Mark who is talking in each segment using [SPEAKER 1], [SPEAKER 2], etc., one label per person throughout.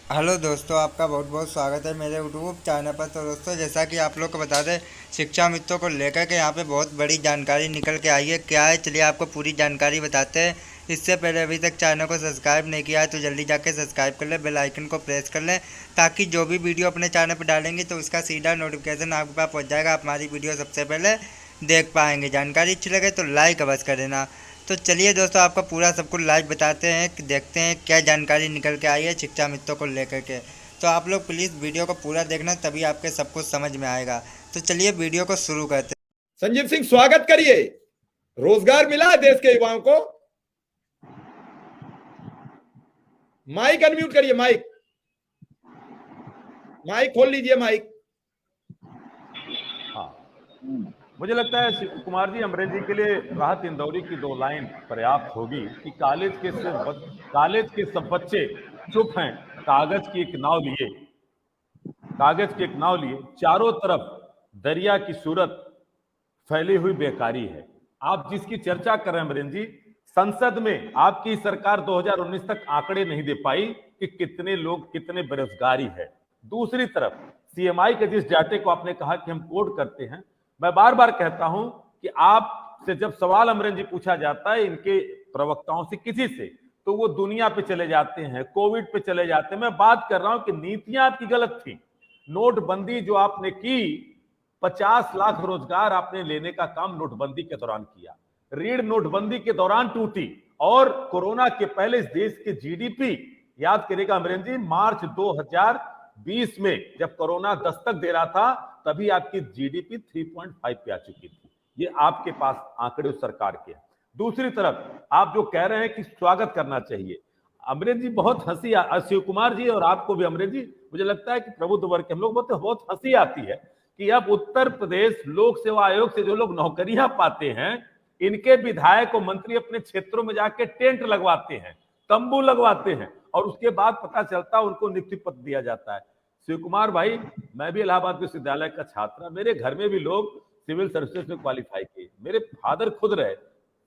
[SPEAKER 1] Hello दोस्तों, आपका बहुत बहुत स्वागत है मेरे यूट्यूब चैनल पर। तो दोस्तों, जैसा कि आप लोग को बता दें, शिक्षा मित्रों को लेकर के यहाँ पे बहुत बड़ी जानकारी निकल के आई है। क्या है, चलिए आपको पूरी जानकारी बताते हैं। इससे पहले अभी तक चैनल को सब्सक्राइब नहीं किया है तो जल्दी जाके सब्सक्राइब कर लें, बेल आइकन को प्रेस कर लें, ताकि जो भी वीडियो अपने चैनल पर डालेंगे तो उसका सीधा नोटिफिकेशन आपके पास पहुँच जाएगा। आप हमारी वीडियो सबसे पहले देख पाएंगे। जानकारी अच्छी लगे तो लाइक अवश्य कर देना। तो चलिए दोस्तों, आपका पूरा सब कुछ लाइव बताते हैं कि देखते हैं क्या जानकारी निकल के आई है शिक्षा मित्रों को लेकर के। तो आप लोग प्लीज़ वीडियो को पूरा देखना, तभी आपके सब कुछ समझ में आएगा। तो चलिए वीडियो को शुरू करते हैं।
[SPEAKER 2] संजीव सिंह, स्वागत करिए। रोजगार मिला है देश के युवाओं को। माइक अनम्यूट करिए, माइक खोल लीजिए माइक।
[SPEAKER 3] हाँ, मुझे लगता है शिव कुमार जी, अमरेश जी के लिए राहत इंदौरी की 2 लाइन पर्याप्त होगी कि कॉलेज के सब बच्चे चुप हैं, कागज की एक नाव लिए चारों तरफ दरिया की सूरत फैली हुई बेकारी है। आप जिसकी चर्चा कर रहे हैं अमरेश जी, संसद में आपकी सरकार 2019 तक आंकड़े नहीं दे पाई कि कितने लोग, कितने बेरोजगारी है। दूसरी तरफ सीएमआई के जिस डाटे को आपने कहा कि हम कोड करते हैं, मैं बार बार कहता हूं कि आपसे जब सवाल अमरेश जी पूछा जाता है इनके प्रवक्ताओं से, किसी से, तो वो दुनिया पे चले जाते हैं, कोविड पे चले जाते हैं। मैं बात कर रहा हूं कि नीतियां आपकी गलत थी। नोटबंदी जो आपने की, 50 लाख रोजगार आपने लेने का काम नोटबंदी के दौरान किया। रीढ़ नोटबंदी के दौरान टूटी और कोरोना के पहले इस देश के जीडीपी, याद करिएगा अमरेश जी, मार्च 2020 में जब कोरोना दस्तक दे रहा था, तभी आपकी जीडीपी 3.5 पे आ चुकी थी। ये आपके पास आंकड़े उस सरकार के हैं। दूसरी तरफ आप जो कह रहे हैं कि स्वागत करना चाहिए, अमरेश जी बहुत हंसी, शिव कुमार जी और आपको भी अमरेश जी, मुझे लगता है कि प्रबुद्ध वर्ग के हम लोग बहुत हंसी आती है कि अब उत्तर प्रदेश लोक सेवा आयोग से जो लोग नौकरियां पाते हैं, इनके विधायक और मंत्री अपने क्षेत्रों में जाके टेंट लगवाते हैं, तंबू लगवाते हैं, और उसके बाद पता चलता है उनको नियुक्ति पत्र दिया जाता है। शिव कुमार भाई, मैं भी इलाहाबाद विश्वविद्यालय का छात्र, मेरे घर में भी लोग सिविल सर्विसेज में क्वालिफाई किए, मेरे फादर खुद रहे,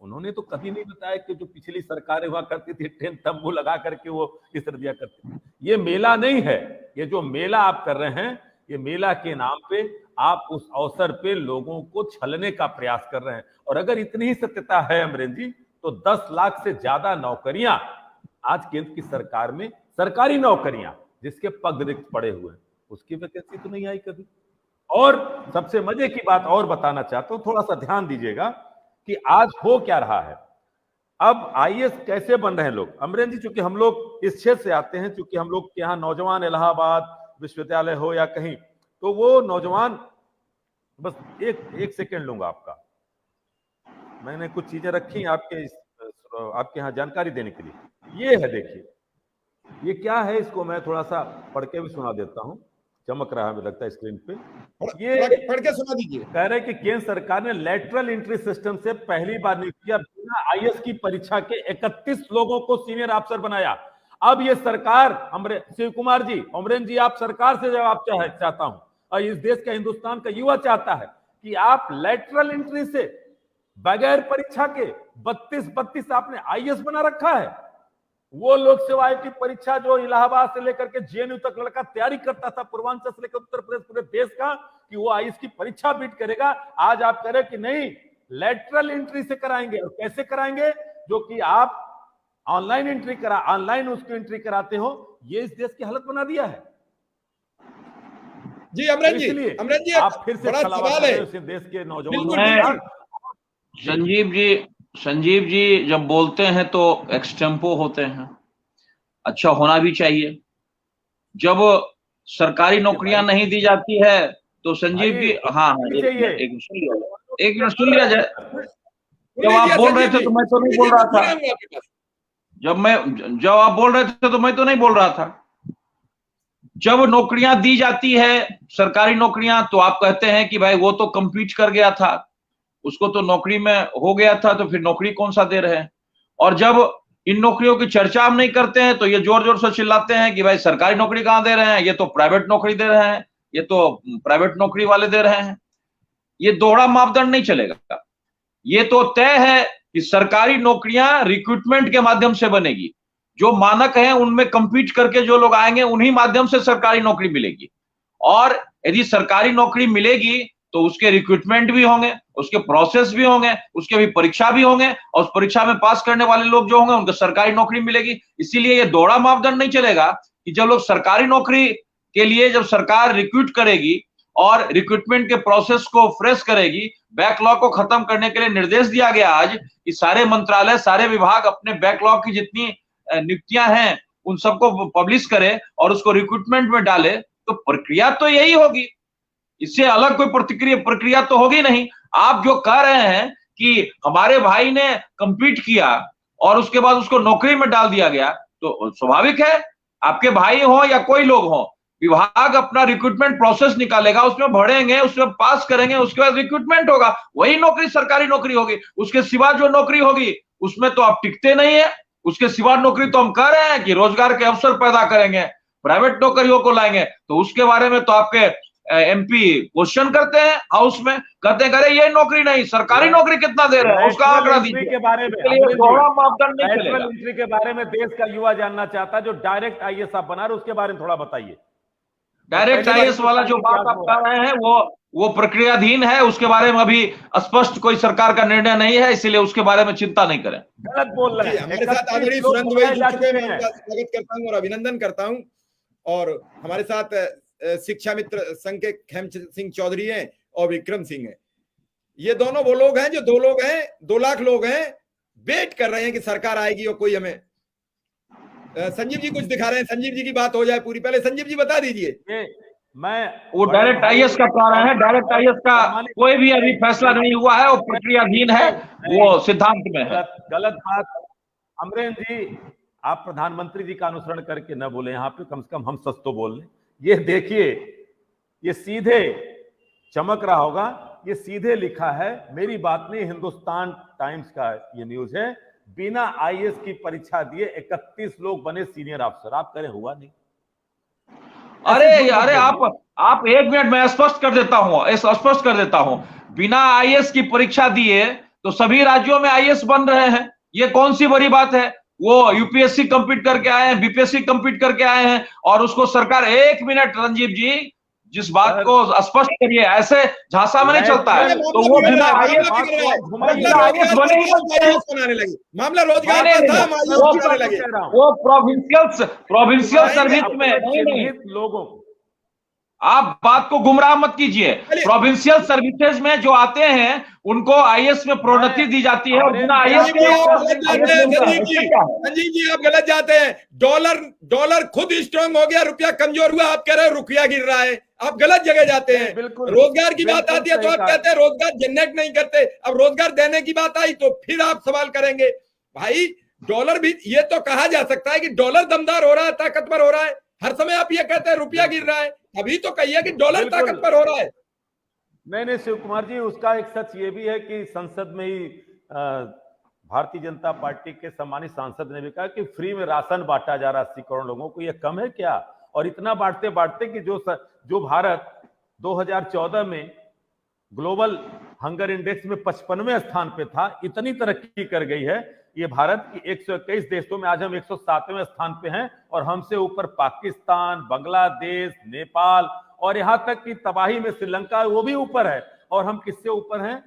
[SPEAKER 3] उन्होंने तो कभी नहीं बताया कि जो पिछली सरकारें हुआ करती थी टेंट तंबू लगा करके वो इस तरह दिया करती थी। ये मेला नहीं है, ये जो मेला आप कर रहे हैं, ये मेला के नाम पे आप उस अवसर पे लोगों को छलने का प्रयास कर रहे हैं। और अगर इतनी ही सत्यता है अमरेश जी, तो 10 लाख से ज्यादा नौकरियां आज केंद्र की सरकार में, सरकारी नौकरियां जिसके पद रिक्त पड़े हुए हैं, उसकी वैकेंसी तो नहीं आई कभी। और सबसे मजे की बात और बताना चाहता हूं, थोड़ा सा ध्यान दीजिएगा कि आज हो क्या रहा है। अब आईएएस कैसे बन रहे हैं लोग, अमरेश जी, चूंकि हम लोग इस क्षेत्र से आते हैं, चूंकि हम लोग के यहाँ नौजवान, इलाहाबाद विश्वविद्यालय हो या कहीं, तो वो नौजवान, बस एक सेकेंड लूंगा आपका, मैंने कुछ चीजें रखी आपके यहाँ जानकारी देने के लिए। ये है, देखिए, ये क्या है, इसको मैं थोड़ा सा पढ़ के भी सुना देता हूं, चमक रहा है मुझे लगता है स्क्रीन पे। ये
[SPEAKER 2] पढ़ के सुना दीजिए।
[SPEAKER 3] कह रहे कि केंद्र सरकार ने लेटरल एंट्री सिस्टम से पहली बार नियुक्त किया, बिना आईएएस की परीक्षा के 31 लोगों को सीनियर अफसर बनाया। अब ये सरकार, शिव कुमार जी, अमरेश जी, आप सरकार से जवाब चाहता हूं, और इस देश का, हिंदुस्तान का युवा चाहता है कि आप लेटरल एंट्री से बगैर परीक्षा के 32 आपने आईएएस बना रखा है। वो लोक सेवा आयोग की परीक्षा जो इलाहाबाद से लेकर के जेएनयू तक लड़का तैयारी करता था, पूर्वांचल से लेकर उत्तर प्रदेश, पूरे देश का, कि वो आईएएस की परीक्षा बीट करेगा, आज आप कह रहे कि नहीं, लेटरल एंट्री से कराएंगे। और कैसे कराएंगे? जो कि आप ऑनलाइन उसकी एंट्री कराते हो। ये इस देश की हालत बना दिया है।
[SPEAKER 2] जी अमरेश जी,
[SPEAKER 3] आप फिर से
[SPEAKER 2] बड़ा सवाल है
[SPEAKER 3] इस देश के नौजवानों।
[SPEAKER 4] संजीव जी जब बोलते हैं तो एक्सटेम्पो होते हैं, अच्छा होना भी चाहिए। जब सरकारी नौकरियां नहीं दी जाती है तो संजीव जी, हाँ, एक मिनट सुन लिया जाए। जब आप बोल रहे थे तो मैं तो नहीं बोल रहा था, जब आप बोल रहे थे तो मैं तो नहीं बोल रहा था। जब नौकरियां दी जाती है, सरकारी नौकरियां, तो आप कहते हैं कि भाई वो तो कंप्लीट कर गया था, उसको तो नौकरी में हो गया था, तो फिर नौकरी कौन सा दे रहे हैं। और जब इन नौकरियों की चर्चा हम नहीं करते हैं तो ये जोर जोर से चिल्लाते हैं कि भाई सरकारी नौकरी कहां दे रहे हैं, ये तो प्राइवेट नौकरी दे रहे हैं, ये तो प्राइवेट नौकरी वाले दे रहे हैं। ये दोहरा मापदंड नहीं चलेगा। ये तो तय है कि सरकारी नौकरियां रिक्रूटमेंट के माध्यम से बनेगी। जो मानक है उनमें compete करके जो लोग आएंगे उन्हीं माध्यम से सरकारी नौकरी मिलेगी। और यदि सरकारी नौकरी मिलेगी तो उसके रिक्रूटमेंट भी होंगे, उसके प्रोसेस भी होंगे, उसके भी परीक्षा भी होंगे, और उस परीक्षा में पास करने वाले लोग जो होंगे उनको सरकारी नौकरी मिलेगी। इसीलिए ये दोहरा मापदंड नहीं चलेगा कि जब लोग सरकारी नौकरी के लिए जब सरकार रिक्रूट करेगी और रिक्रूटमेंट के प्रोसेस को फ्रेश करेगी, बैकलॉग को खत्म करने के लिए निर्देश दिया गया आज कि सारे मंत्रालय, सारे विभाग अपने बैकलॉग की जितनी नियुक्तियां हैं उन सबको पब्लिश करे और उसको रिक्रूटमेंट में डाले, तो प्रक्रिया तो यही होगी, इससे अलग कोई प्रक्रिया तो होगी नहीं। आप जो कह रहे हैं कि हमारे भाई ने कंपीट किया और उसके बाद उसको नौकरी में डाल दिया गया, तो स्वाभाविक है, आपके भाई हो या कोई लोग हो, विभाग अपना रिक्रूटमेंट प्रोसेस निकालेगा, उसमें भरेंगे, उसमें पास करेंगे, उसके बाद रिक्रूटमेंट होगा, वही नौकरी सरकारी नौकरी होगी। उसके सिवा जो नौकरी होगी उसमें तो आप टिकते नहीं है। उसके सिवा नौकरी तो हम कह रहे हैं कि रोजगार के अवसर पैदा करेंगे, प्राइवेट नौकरियों को लाएंगे, तो उसके बारे में तो आपके एमपी क्वेश्चन करते हैं हाउस में, कहते हैं अरे ये नौकरी नहीं, सरकारी नौकरी कितना दे रहे हैं उसका आंकड़ा दीजिए।
[SPEAKER 3] के बारे में
[SPEAKER 4] मापदंड नहीं चलेगा।
[SPEAKER 3] एंट्री के बारे में देश का युवा जानना चाहता है, जो डायरेक्ट आईएएस आप बना रहे उसके बारे में थोड़ा बताइए।
[SPEAKER 4] डायरेक्ट आईएएस वाला जो बात आप कर रहे हैं वो प्रक्रियाधीन है, उसके बारे में अभी स्पष्ट कोई सरकार का निर्णय नहीं है, इसीलिए उसके बारे में चिंता नहीं करें।
[SPEAKER 3] गलत बोल रहे हैं।
[SPEAKER 2] हमारे साथ आदरणीय सुरेंद्र भाई जुड़ चुके हैं, मैं उनका स्वागत करता हूं और अभिनंदन करता हूं। और हमारे साथ शिक्षा मित्र संघ के खेम सिंह चौधरी हैं और विक्रम सिंह हैं। ये दोनों वो लोग हैं जो 2 लोग हैं, 2 लाख लोग हैं, वेट कर रहे हैं कि सरकार आएगी और कोई हमें। संजीव जी कुछ दिखा रहे हैं, संजीव जी की बात हो जाए पूरी, पहले संजीव जी बता दीजिए।
[SPEAKER 4] वो डायरेक्ट आईएएस का कह रहे हैं, डायरेक्ट आईएएस का कोई भी अभी फैसला नहीं हुआ है, वो प्रक्रियाधीन है, वो सिद्धांत में है।
[SPEAKER 3] गलत बात। अमरेंद्र जी, आप प्रधानमंत्री जी का अनुसरण करके न बोले, यहाँ पे कम से कम हम सच तो बोल लें। ये देखिए, ये सीधे चमक रहा होगा, ये सीधे लिखा है, मेरी बात नहीं, हिंदुस्तान टाइम्स का ये न्यूज है। बिना आईएएस की परीक्षा दिए 31 लोग बने सीनियर अफसर। आप करें हुआ नहीं।
[SPEAKER 4] अरे आप 1 मिनट में स्पष्ट कर देता हूं, बिना आईएएस की परीक्षा दिए तो सभी राज्यों में आईएएस बन रहे हैं, ये कौन सी बड़ी बात है। वो यूपीएससी कंप्लीट करके आए हैं, बीपीएससी कंप्लीट करके आए हैं, और उसको सरकार 1 मिनट रंजीव जी जिस बात को स्पष्ट करिए, ऐसे झांसा में नहीं चलता है। तो वो बिना आईएएस
[SPEAKER 2] बनाने लगे, मामला रोजगार का था,
[SPEAKER 4] वो प्रोविंशियल सर्विस में
[SPEAKER 3] लोगों,
[SPEAKER 4] आप बात को गुमराह मत कीजिए। प्रोविंशियल सर्विसेज में जो आते हैं उनको आईएएस में प्रोन्नति दी जाती है, और बिना आईएएस
[SPEAKER 2] संजीव जी आप गलत जाते हैं। डॉलर खुद स्ट्रांग हो गया, रुपया कमजोर हुआ, आप कह रहे हैं रुपया गिर रहा है, आप गलत जगह जाते हैं। रोजगार की बात आती है तो आप कहते हैं रोजगार जनरेट नहीं करते, अब रोजगार देने की बात आई तो फिर आप सवाल करेंगे। भाई डॉलर भी, ये तो कहा जा सकता है कि डॉलर दमदार हो रहा है, ताकतवर हो रहा है। हर समय आप ये कहते हैं रुपया गिर रहा है, अभी तो कहिए कि डॉलर ताकतवर हो रहा है।
[SPEAKER 3] नहीं शिव कुमार जी, उसका एक सच ये भी है कि संसद में ही भारतीय जनता पार्टी के सम्मानित सांसद ने भी कहा कि फ्री में राशन बांटा जा रहा 80 करोड़ लोगों को, ये कम है क्या। और इतना बांटते कि जो भारत 2014 में ग्लोबल हंगर इंडेक्स में 55वें स्थान पे था, इतनी तरक्की कर गई है ये भारत की 121 देशों में आज हम 107वें स्थान पे हैं, और हमसे ऊपर पाकिस्तान, बांग्लादेश, नेपाल और यहां तक कि तबाही में श्रीलंका, वो भी ऊपर है। और हम किससे ऊपर हैं?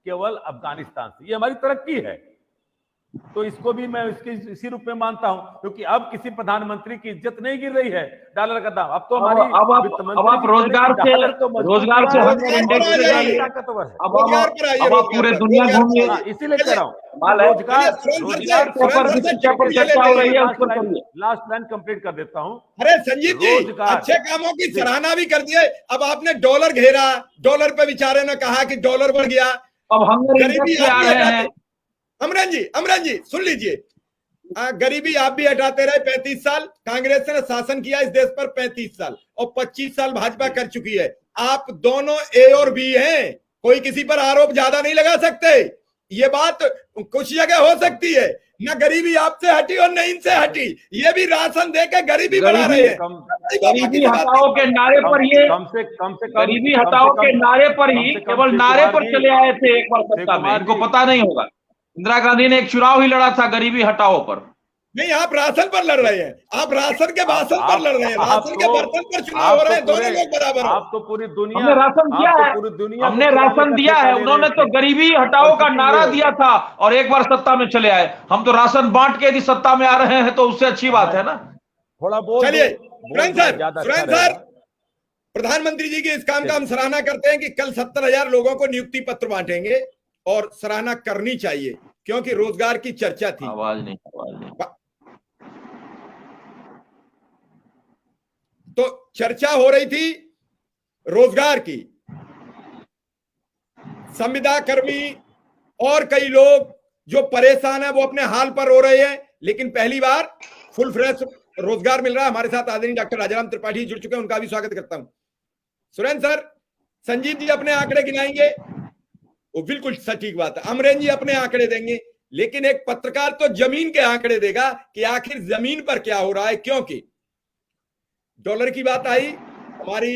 [SPEAKER 3] केवल अफगानिस्तान से। ये हमारी तरक्की है। तो इसको भी मैं इसी रूप में मानता हूं, क्योंकि अब किसी प्रधानमंत्री की इज्जत नहीं गिर रही है डॉलर का दाम। अब तो हमारी
[SPEAKER 4] अब आप रोजगार से अब आप पूरे दुनिया घूमिए,
[SPEAKER 3] इसीलिए कह रहा हूँ
[SPEAKER 4] रोजगार पर चर्चा हो रही है, उस पर करिए।
[SPEAKER 3] लास्ट लाइन कंप्लीट कर देता हूँ।
[SPEAKER 2] अरे संजीव जी, अच्छे कामों की सराहना भी कर दिए, अब आपने डॉलर घेरा, डॉलर पे बेचारे ने कहा कि डॉलर बढ़ गया।
[SPEAKER 4] अब हम गरीबी आ रहे हैं।
[SPEAKER 2] अमरन जी सुन लीजिए, गरीबी आप भी हटाते रहे 35 साल, कांग्रेस ने शासन किया इस देश पर 35 साल, और 25 साल भाजपा कर चुकी है। आप दोनों ए और बी हैं, कोई किसी पर आरोप ज्यादा नहीं लगा सकते। ये बात कुछ जगह हो सकती है, न गरीबी आपसे हटी और न इनसे हटी, ये भी राशन देकर गरीबी बढ़ा रहे हैं।
[SPEAKER 4] गरीबी हटाओ के नारे पर ये गरीबी हटाओ के नारे पर ही केवल नारे पर चले आए थे एक बार सत्ता में, इनको पता नहीं होगा। इंदिरा गांधी ने एक चुनाव ही लड़ा था गरीबी हटाओ पर।
[SPEAKER 2] नहीं, आप राशन पर लड़ रहे हैं, आप राशन के भाषण पर लड़ रहे हैं, राशन के बर्तन पर चुनाव हो रहे हैं, दोनों लोग बराबर हो।
[SPEAKER 3] आप तो पूरी दुनिया,
[SPEAKER 4] हमने राशन दिया है,
[SPEAKER 3] पूरी दुनिया
[SPEAKER 4] हमने राशन दिया है। उन्होंने तो गरीबी हटाओ का नारा दिया था और एक बार सत्ता में चले आए। हम तो राशन बांट के यदि सत्ता में आ रहे हैं तो उससे अच्छी बात है ना।
[SPEAKER 3] थोड़ा बहुत
[SPEAKER 2] चलिए
[SPEAKER 3] ज्यादा
[SPEAKER 2] सुरेंद्र सर, प्रधानमंत्री जी के इस काम का हम सराहना करते हैं कि कल 70,000 लोगों को नियुक्ति पत्र बांटेंगे और सराहना करनी चाहिए क्योंकि रोजगार की चर्चा थी।
[SPEAKER 4] आवाज नहीं।
[SPEAKER 2] तो चर्चा हो रही थी रोजगार की। संविदा कर्मी और कई लोग जो परेशान है वो अपने हाल पर रो रहे हैं, लेकिन पहली बार फुल फ्रेश रोजगार मिल रहा है। हमारे साथ आदरणीय डॉक्टर राजाराम त्रिपाठी जुड़ चुके हैं, उनका भी स्वागत करता हूं। सुरेंद्र सर, संजीव जी अपने आंकड़े गिनाएंगे, वो बिल्कुल सटीक बात है। अमरेन जी अपने आंकड़े देंगे, लेकिन एक पत्रकार तो जमीन के आंकड़े देगा कि आखिर जमीन पर क्या हो रहा है। क्योंकि डॉलर की बात आई, हमारी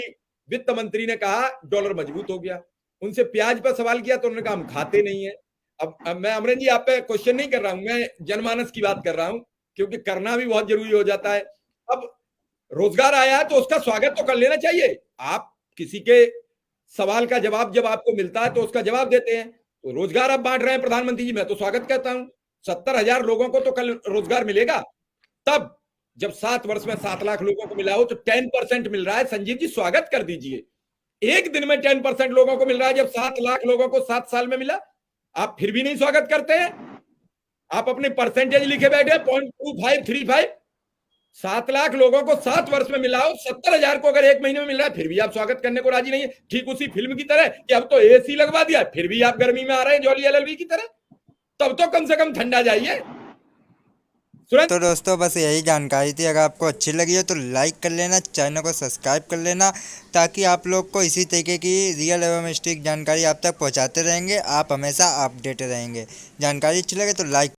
[SPEAKER 2] वित्त मंत्री ने कहा डॉलर मजबूत हो गया। उनसे प्याज पर सवाल किया तो उन्होंने कहा हम खाते नहीं है। अब मैं अमरेन जी आप पे क्वेश्चन नहीं कर रहा हूं, मैं जनमानस की बात कर रहा हूं क्योंकि करना भी बहुत जरूरी हो जाता है। अब रोजगार आया है तो उसका स्वागत तो कर लेना चाहिए। आप किसी के सवाल का जवाब जब आपको मिलता है तो उसका जवाब देते हैं। तो रोजगार आप बांट रहे हैं प्रधानमंत्री जी, मैं तो स्वागत करता हूं। 70,000 लोगों को तो कल रोजगार मिलेगा, तब जब 7 वर्ष में 7 लाख लोगों को मिला हो तो 10% मिल रहा है। संजीव जी स्वागत कर दीजिए। एक दिन में 10% लोगों को मिल रहा है, जब 7 लाख लोगों को 7 साल में मिला। आप फिर भी नहीं स्वागत करते हैं। आप अपने परसेंटेज लिखे बैठे 0.2535। 7 लाख लोगों को 7 वर्ष में मिला हो, 70,000 को अगर एक महीने में मिल रहा है, फिर भी आप स्वागत करने को राजी नहीं है। ठीक उसी फिल्म की तरह कि अब तो एसी लगवा दिया, फिर भी आप गर्मी में आ रहे हैं जॉली एलएलबी की तरह। तब तो कम से कम ठंडा जाइए।
[SPEAKER 1] तो दोस्तों बस यही जानकारी थी। अगर आपको अच्छी लगी हो तो लाइक कर लेना, चैनल को सब्सक्राइब कर लेना, ताकि आप लोग को इसी तरीके की रियल एवं स्टिक जानकारी आप तक पहुंचाते रहेंगे। आप हमेशा अपडेटेड रहेंगे। जानकारी अच्छी लगे तो लाइक